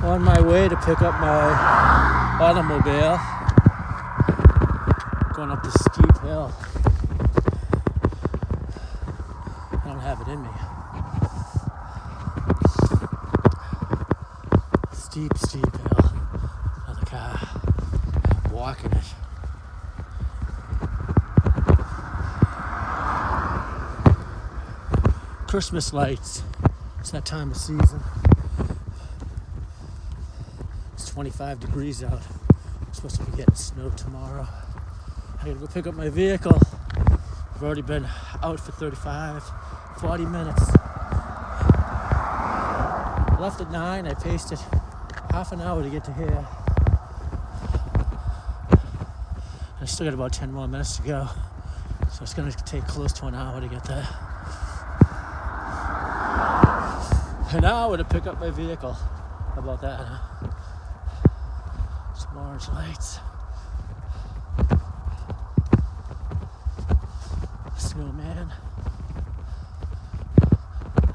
On my way to pick up my automobile, going up this steep hill. I don't have it in me. Steep hill. Another car. I'm walking it. Christmas lights. It's that time of season. It's 25 degrees out. I'm supposed to be getting snow tomorrow. I gotta go pick up my vehicle. I've already been out for 35, 40 minutes. I left at 9. I paced it half an hour to get to here. I still got about 10 more minutes to go. So it's gonna take close to an hour to get there. An hour to pick up my vehicle. How about that, huh? Some orange lights. A snowman.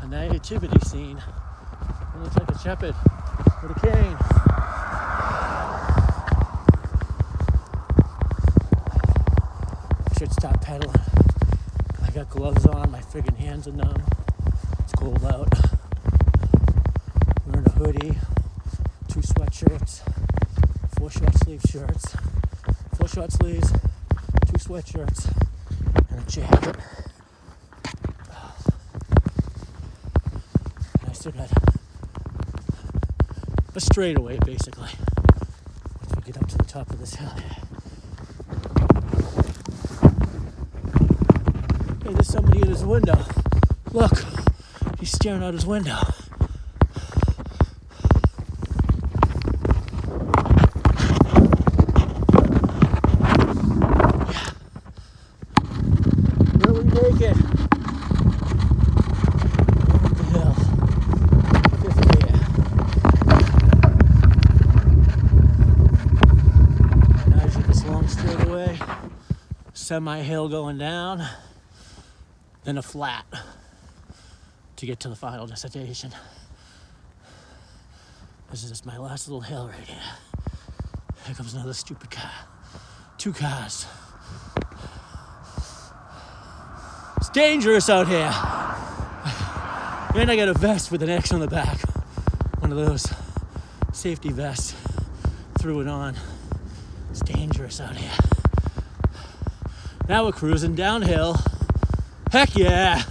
A nativity scene. It looks like a shepherd with a cane. I should stop pedaling. I got gloves on, my friggin' hands are numb. It's cold out. Wearing a hoodie, 2 sweatshirts, 4 short sleeve shirts, 4 short sleeves, 2 sweatshirts, and a jacket. And I still got a straightaway, basically, once we get up to the top of this hill. Hey, there's somebody in his window. Look, he's staring out his window. Semi-hill going down, then a flat to get to the final destination. This is just my last little hill right here. Here comes another stupid car. 2 cars. It's dangerous out here. And I got a vest with an X on the back. One of those safety vests. Threw it on. It's dangerous out here. Now we're cruising downhill. Heck yeah!